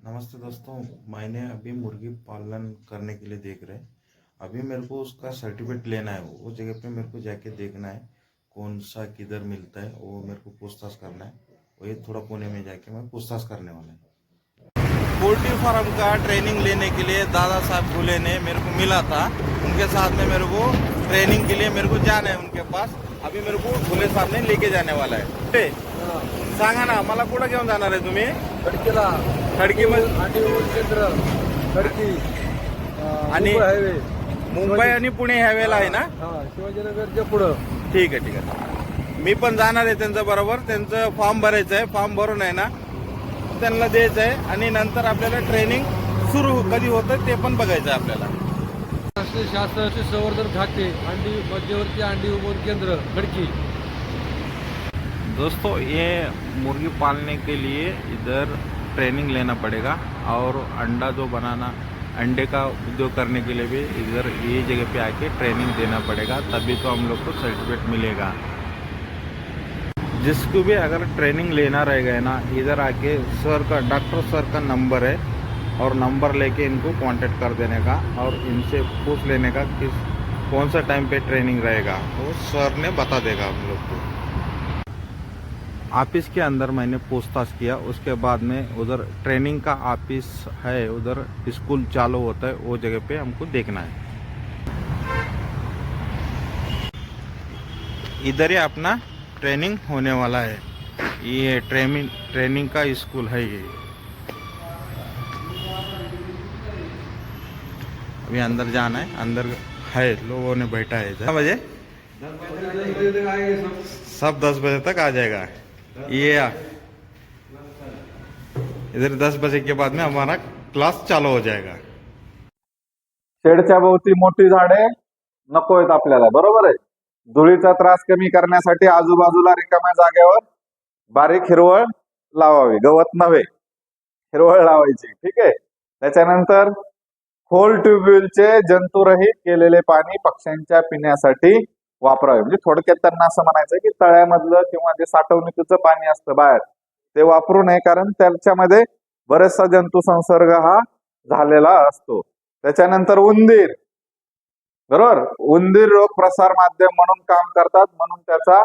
नमस्ते दोस्तों। मैंने अभी मुर्गी पालन करने के लिए देख रहे हैं। अभी मेरे को उसका सर्टिफिकेट लेना है। वो जगह पे मेरे को जाके देखना है कौन सा किधर मिलता है, वो मेरे को पूछताछ करना है। वही थोड़ा पुणे में जाके मैं पूछताछ करने वाला है। पोल्ट्री फार्म का ट्रेनिंग लेने के लिए दादा साहब भूले ने मेरे को मिला था। उनके साथ में मेरे को ट्रेनिंग के लिए मेरे को जाना है उनके पास। अभी मेरे को भूले साहब ने लेके जाने वाला है। सांगा ना, मला कुठं घेऊन जाणार आहे तुम्ही? खडकीला खडकीमध्ये आणि केंद्र खडकी आणि मुंबई हायवे मुंबई आणि पुणे ह्यावेळेला आहे ना? हा शिवाजीनगरच्या पुढं. ठीक आहे. मी पण जाणार आहे त्यांच्या बरोबर. त्यांचं फॉर्म भरायचं आहे. फॉर्म भरून आहे ना त्यांना द्यायचं आहे आणि नंतर आपल्याला ट्रेनिंग सुरू कधी होतं ते पण बघायचं आहे आपल्याला. राष्ट्रीय शासनाचे संवर्धन खाते अंडी मध्यवर्ती अंडी उबवण केंद्र खडकी. दोस्तों, ये मुर्गी पालने के लिए इधर ट्रेनिंग लेना पड़ेगा और अंडा जो बनाना, अंडे का उद्योग करने के लिए भी इधर ये जगह पे आके ट्रेनिंग देना पड़ेगा, तभी तो हम लोग को सर्टिफिकेट मिलेगा। जिसको भी अगर ट्रेनिंग लेना रहेगा ना, इधर आके सर का, डॉक्टर सर का नंबर है और नंबर लेके इनको कांटेक्ट कर देने का और इनसे पूछ लेने का कि कौन सा टाइम पे ट्रेनिंग रहेगा, वो सर ने बता देगा हम लोग को। ऑफिस के अंदर मैंने पूछताछ किया, उसके बाद में उधर ट्रेनिंग का ऑफिस है, उधर स्कूल चालू होता है, वो जगह पे हमको देखना है। इधर ही अपना ट्रेनिंग होने वाला है। ये ट्रेनिंग का स्कूल है ये। अभी अंदर जाना है, अंदर है, लोगों ने बैठा है। 10 बजे सब 10 बजे तक आ जाएगा। ये इधर 10 बजे के बाद में हमारा क्लास चालू हो जाएगा। शेडच्या भोवती मोठी झाडे नको आहेत आपल्याला, बरोबर आहे. धुळीचा त्रास कमी करण्यासाठी आजूबाजूला रिकाम्या जागेवर बारीक हिरवळ लावावी, गवत नव्हे, हिरवळ लावायची. ठीक आहे. त्याच्यानंतर खोल ट्यूबवेलचे जंतुरहित केलेले पाणी पक्ष्यांच्या पिण्यासाठी वापरावे. म्हणजे थोडक्यात त्यांना असं म्हणायचं की तळ्यामधलं किंवा जे साठवणुकीचं पाणी असतं बाहेर ते वापरू नये, कारण त्याच्यामध्ये बरेचसा जंतू संसर्ग हा झालेला असतो. त्याच्यानंतर उंदीर, बरोबर, उंदीर रोग प्रसार माध्यम म्हणून काम करतात, म्हणून त्याचा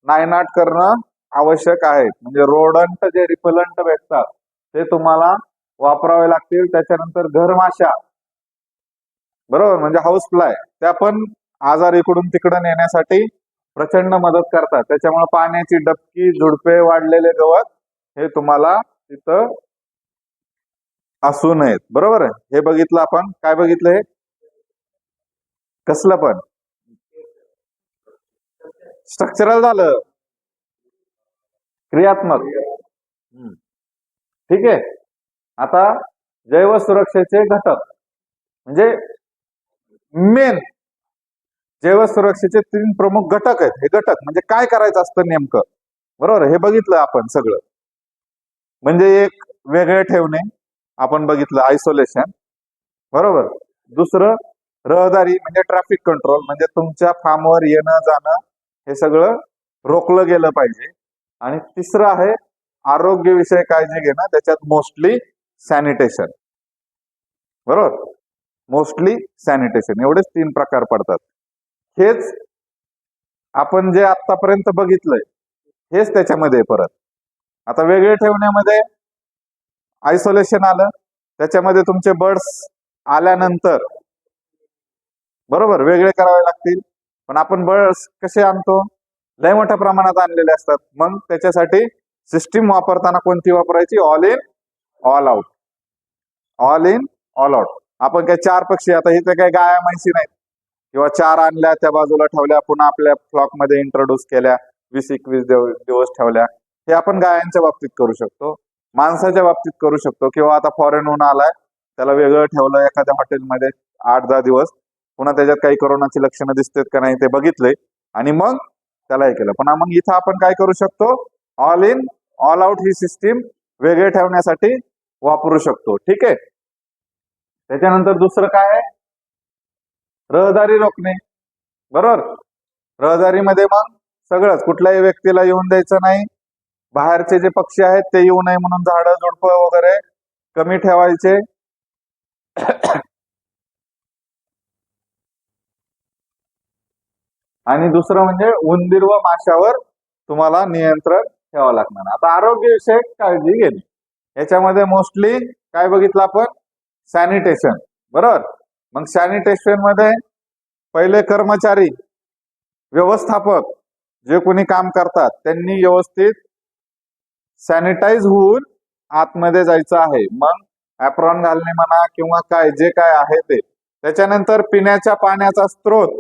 नायनाट करणं आवश्यक आहे. म्हणजे रोडंट जे रिपेलंट भेटतात ते तुम्हाला वापरावे लागतील. त्याच्यानंतर घरमाशा, बरोबर, म्हणजे हाऊस फ्लाय, त्या पण आजार इकडून तिकडे नेण्यासाठी प्रचंड मदत करतात. त्याच्यामुळे पाण्याची डबकी, झुडपे, वाढलेले गवत हे तुम्हाला तिथं असू नयेत. बरोबर आहे. हे बघितलं आपण. काय बघितलं? हे कसलं पण स्ट्रक्चरल झालं, क्रियात्मक. ठीक आहे. आता जैव सुरक्षेचे घटक म्हणजे मेन जैव सुरक्षेचे 3 प्रमुख घटक आहेत. हे घटक म्हणजे काय करायचं असतं नेमकं, बरोबर. हे बघितलं आपण सगळं. म्हणजे एक, वेगळे ठेवणे, आपण बघितलं, आयसोलेशन, बरोबर. दुसरं, रहदारी म्हणजे ट्रॅफिक कंट्रोल, म्हणजे तुमच्या फार्मवर येणं जाणं हे सगळं रोखलं गेलं पाहिजे. आणि तिसरं आहे आरोग्यविषयक काळजी घेणं, त्याच्यात मोस्टली सॅनिटेशन, बरोबर, मोस्टली सॅनिटेशन. एवढेच 3 प्रकार पडतात. हेच आपण जे आतापर्यंत बघितलंय हेच त्याच्यामध्ये परत. आता वेगळे ठेवण्यामध्ये आयसोलेशन आलं, त्याच्यामध्ये तुमचे बर्ड्स आल्यानंतर, बरोबर, वेगळे करावे लागतील. पण आपण बर्ड्स कसे आणतो? लय मोठ्या प्रमाणात आणलेले असतात. मग त्याच्यासाठी सिस्टीम वापरताना कोणती वापरायची? All in all out. All in all out. आपण काय 4 पक्षी, आता इथे काही गाया म्हैशी नाहीत, किंवा 4 आणल्या त्या बाजूला ठेवल्या, पुन्हा आपल्या फ्लॉक मध्ये इंट्रोड्यूस केल्या, 20-21 दिवस ठेवल्या. हे आपण गायांच्या बाबतीत करू शकतो, माणसाच्या बाबतीत करू शकतो. किंवा आता फॉरेनहून आलाय, त्याला वेगळं ठेवलं एखाद्या हॉटेलमध्ये 8-10 दिवस, पुन्हा त्याच्यात काही कोरोनाची लक्षणं दिसतात का नाही ते बघितले आणि मग त्याला हे केलं. पण मग इथं आपण काय करू शकतो? All in all out he system वेगळे ठेवण्यासाठी वापरू शकतो. ठीक आहे. त्याच्यानंतर दुसरं काय आहे? रहदारी रोखणे, बरोबर. रहदारीमध्ये मग सगळंच, कुठल्याही व्यक्तीला येऊन द्यायचं नाही, बाहेरचे जे पक्षी आहेत ते येऊ नये म्हणून झाडं झुडपं वगैरे कमी ठेवायचे. आणि दुसरं म्हणजे उंदीर व माशावर तुम्हाला नियंत्रण ठेवावं लागणार. आता आरोग्यविषयक काळजी घेणे, याच्यामध्ये मोस्टली काय बघितलं आपण, सॅनिटेशन. बरोबर. मग सॅनिटेशन मध्ये पहिले कर्मचारी, व्यवस्थापक जे कोणी काम करतात त्यांनी व्यवस्थित सॅनिटाईज होऊन आतमध्ये जायचं आहे. मग ऍप्रॉन घालणे म्हणा किंवा काय जे काय आहे ते. त्याच्यानंतर पिण्याच्या पाण्याचा स्रोत,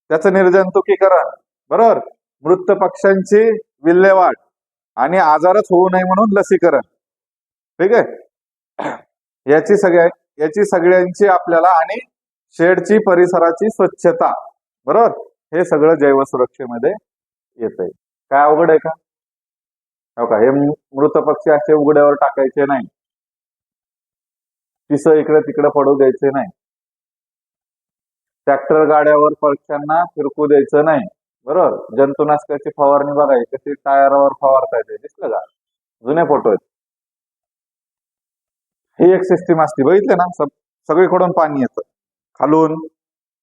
त्याचं निर्जंतुकीकरण. बरोबर. मृत पक्ष्यांची विल्हेवाट आणि आजारच होऊ नये म्हणून लसीकरण. ठीक आहे. याची सगळ्यांची आपल्याला, आणि शेडची परिसराची स्वच्छता. बरोबर. हे सगळं जैवसुरक्षेमध्ये येतंय. काय अवघड आहे का? हो का. हे मृत पक्षी असे उघड्यावर टाकायचे नाही, पिसं इकडे तिकडे पडू द्यायचे नाही, ट्रॅक्टर गाड्यावर पक्ष्यांना फिरकू द्यायचं नाही. बरोबर. जंतुनाशकाची फवारणी बघा कशी टायरावर फवारता येते, दिसलं का? जुने फोटो आहेत. ही एक सिस्टीम असते, बघितले ना. सगळीकडून पाणी येतं, खालून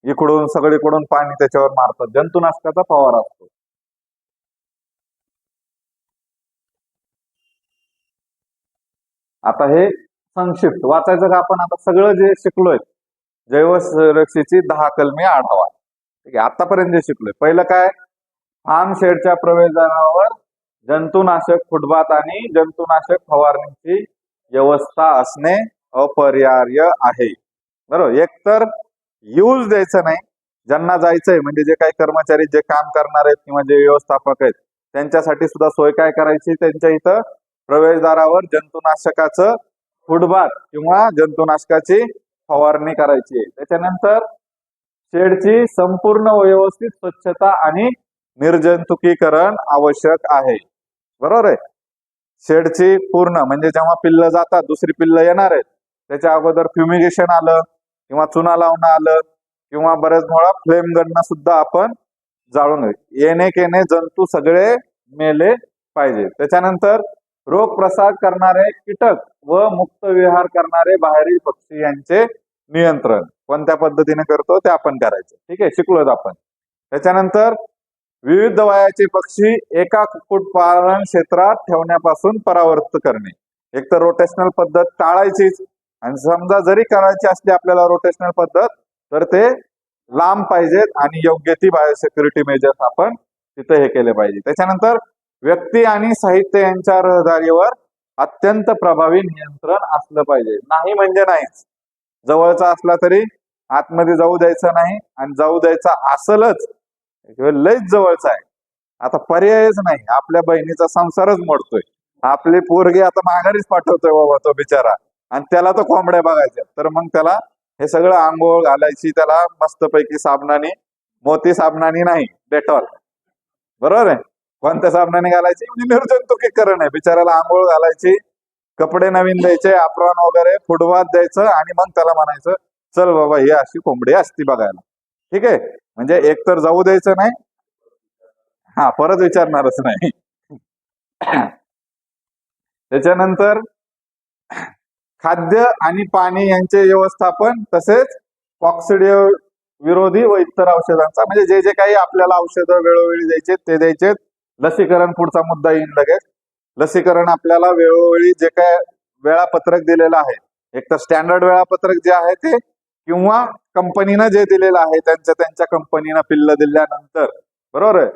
इकडून सगळीकडून पाणी त्याच्यावर मारतात. जंतुनाशकाचा फवारा असतो. आता हे संक्षिप्त वाचायचं का आपण? आता सगळं जे शिकलोय जैवसुरक्षेची 10 कलमी आढावा. ठीक आहे. आतापर्यंत जे शिकलोय, पहिलं काय, फार्म शेडच्या प्रवेशद्वारावर जंतुनाशक फुटबाथ आणि जंतुनाशक फवारणीची व्यवस्था असणे अपरिहार्य आहे. बरोबर. एकतर यूज द्यायचं नाही, ज्यांना जायचंय म्हणजे जे काही कर्मचारी जे काम करणार आहेत किंवा जे व्यवस्थापक आहेत त्यांच्यासाठी सुद्धा सोय काय करायची, त्यांच्या इथं प्रवेशद्वारावर जंतुनाशकाचं फुटबाथ किंवा जंतुनाशकाची फवारणी करायची. त्याच्यानंतर शेडची संपूर्ण व्यवस्थित स्वच्छता आणि निर्जंतुकीकरण आवश्यक आहे. बरोबर आहे. शेडची पूर्ण म्हणजे जेव्हा पिल्लं जातात, दुसरी पिल्लं येणार आहेत, त्याच्या अगोदर फ्युमिगेशन आलं किंवा चुना लावणं आलं किंवा बरेच वेळा फ्लेम गननं सुद्धा आपण जाळून येणे केने जंतू सगळे मेले पाहिजे. त्याच्यानंतर रोग प्रसार करणारे कीटक व मुक्त विहार करणारे बाहेरील पक्षी यांचे नियंत्रण कोणत्या पद्धतीने करतो ते आपण करायचं. ठीक आहे. शिकलोय आपण. त्याच्यानंतर विविध वयाचे पक्षी एका कुक्कुटपालन क्षेत्रात ठेवण्यापासून परावृत्त करणे. एक तर रोटेशनल पद्धत टाळायचीच, आणि समजा जरी करायची असली आपल्याला रोटेशनल पद्धत तर ते लांब पाहिजेत आणि योग्य ती बायोसिक्युरिटी मेजर्स आपण तिथे हे केले पाहिजे. त्याच्यानंतर व्यक्ती आणि साहित्य यांच्या रहदारीवर अत्यंत प्रभावी नियंत्रण असलं पाहिजे. नाही म्हणजे नाहीच, जवळचा असला तरी आतमध्ये जाऊ द्यायचं नाही, आणि जाऊ द्यायचा असलच लयच जवळचा आहे, आता पर्यायच नाही, आपल्या बहिणीचा संसारच मोडतोय, आपली पोरगी आता माघारीच पाठवतोय बाबा तो बिचारा, आणि त्याला तो कोंबड्या बघायच्या, तर मग त्याला हे सगळं आंघोळ घालायची, त्याला मस्तपैकी साबणाने, मोती साबणाने नाही, डेटॉल. बरोबर आहे. कोणत्या साबणाने घालायची? म्हणजे निर्जंतुकीकरण आहे. बिचाराला आंघोळ घालायची, कपडे नवीन द्यायचे, अप्रॉन वगैरे फुटबाथ द्यायचं, आणि मग त्याला म्हणायचं चल बाबा ही अशी कोंबडी असती बघायला. ठीक आहे. म्हणजे एक तर जाऊ द्यायचं नाही, हा परत विचारणारच नाही. त्याच्यानंतर खाद्य आणि पाणी यांचे व्यवस्थापन, तसेच कॉक्सिडिओ विरोधी व इतर औषधांचा, म्हणजे जे जे काही आपल्याला औषधं वेळोवेळी द्यायचे ते द्यायचे. लसीकरण पुढचा मुद्दा येईल लगेच. लसीकरण आपल्याला वेळोवेळी जे काय वेळापत्रक दिलेलं आहे, एक तर स्टँडर्ड वेळापत्रक जे आहे ते, किंवा कंपनीनं जे दिलेलं आहे त्यांच्या कंपनीनं पिल्ल दिल्यानंतर, बरोबर आहे,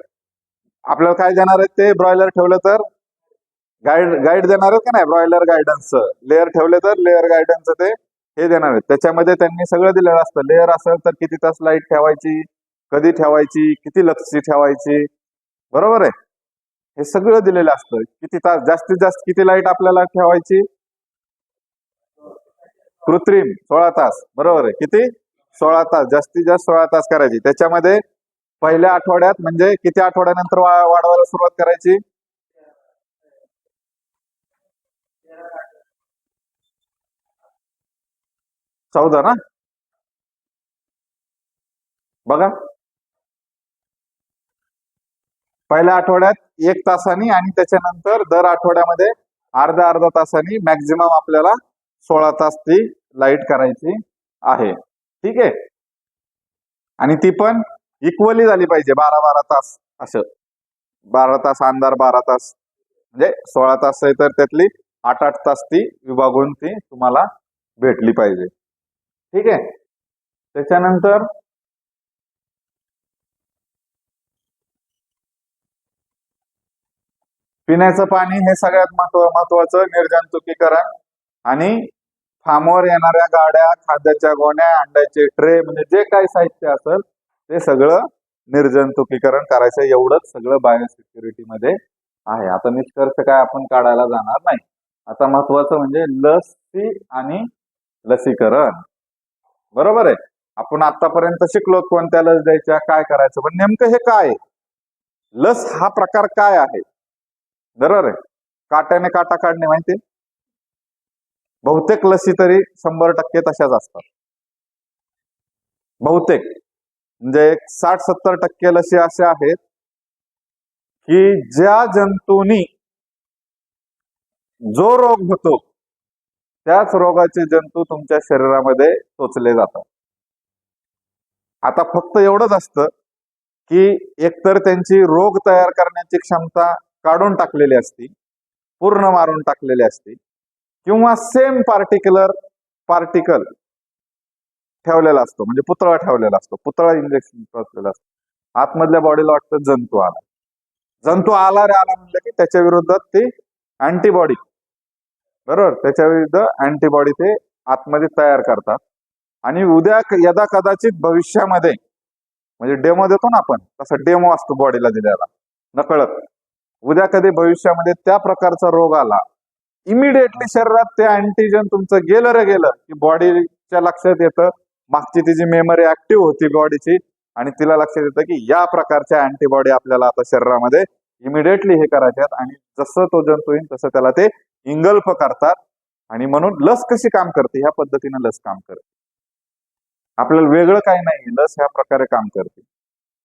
आपल्याला काय देणार आहेत ते, ब्रॉयलर ठेवलं तर गाईड देणार आहेत का नाही, ब्रॉयलर गायडन्सचं, लेअर ठेवले तर लेअर गायडन्सचं ते हे देणार आहेत. त्याच्यामध्ये त्यांनी सगळं दिलेलं असतं. लेअर असेल तर किती तास लाईट ठेवायची, कधी ठेवायची, किती लक्ष ठेवायची, बरोबर आहे, हे सगळं दिलेलं असतं. किती तास, जास्तीत जास्त किती लाईट आपल्याला ठेवायची, कृत्रिम 16 तास, बरोबर आहे, किती 16 तास, जास्तीत जास्त 16 तास करायची. त्याच्यामध्ये पहिल्या आठवड्यात, म्हणजे किती आठवड्यानंतर वाढवायला सुरुवात करायची, 14 ना, बघा पहिल्या आठवड्यात 1 तासानी, आणि त्याच्यानंतर दर आठवड्यामध्ये अर्धा तासानी मॅक्झिमम आपल्याला 16 तास ती लाईट करायची आहे. ठीक आहे. आणि ती पण इक्वली झाली पाहिजे 12-12 तास असं. 12 तास अंधार, 12 तास म्हणजे 16 तास आहे तर त्यातली 8-8 तास ती विभागून ती तुम्हाला भेटली पाहिजे. ठीक आहे. त्याच्यानंतर पिण्याचं पाणी हे सगळ्यात महत्वाचं निर्जंतुकीकरण आणि फार्मवर येणाऱ्या गाड्या, खाद्याच्या गोण्या, अंड्याचे ट्रे म्हणजे जे काही साहित्य असेल ते सगळं निर्जंतुकीकरण करायचं. एवढंच सगळं बायोसिक्युरिटी मध्ये आहे. आता निष्कर्ष काय आपण काढायला जाणार नाही. आता महत्वाचं म्हणजे लसी आणि लसीकरण. बरोबर आहे. आपण आतापर्यंत शिकलो कोणत्या लस द्यायच्या, काय करायचं, पण नेमकं हे काय आहे? लस हा प्रकार काय आहे? बरोबर आहे. काट्याने काटा काढणे माहिती? बहुतेक लसी तरी 100% तशाच असतात. बहुतेक म्हणजे 60-70% लसी अशा आहेत की ज्या जंतूंनी जो रोग होतो त्याच रोगाचे जंतू तुमच्या शरीरामध्ये टोचले जातात. आता फक्त एवढंच असतं की एकतर त्यांची रोग तयार करण्याची क्षमता काढून टाकलेली असती, पूर्ण मारून टाकलेली असती, किंवा सेम पार्टिकल ठेवलेला असतो, म्हणजे पुतळा ठेवलेला असतो, पुतळा इंजेक्शन टोचलेला असतो. आतमधल्या बॉडीला वाटतं जंतू आला, जंतू आला रे आला म्हणलं की त्याच्या विरोधात ते अँटीबॉडी, बरोबर, त्याच्या विरुद्ध अँटीबॉडी ते आतमध्ये तयार करतात. आणि उद्या यदा कदाचित भविष्यामध्ये म्हणजे डेमो देतो ना आपण, तसा डेमो असतो बॉडीला दिलेला नकळत. उद्या कधी भविष्यामध्ये त्या प्रकारचा रोग आला, इमिडिएटली शरीरात ते अँटीजन तुमचं गेलं रे गेलं की बॉडीच्या लक्षात येतं, मागची तिची मेमरी ऍक्टिव्ह होती बॉडीची आणि तिला लक्षात येतं की या प्रकारच्या अँटीबॉडी आपल्याला आता शरीरामध्ये इमिडिएटली हे करायचे आहेत. आणि जसं तो जंतू येईल तसं त्याला ते इंगल्प करतात. आणि म्हणून लस कशी काम करते, ह्या पद्धतीने लस काम करते. आपल्याला वेगळं काही नाही, लस ह्या प्रकारे काम करते.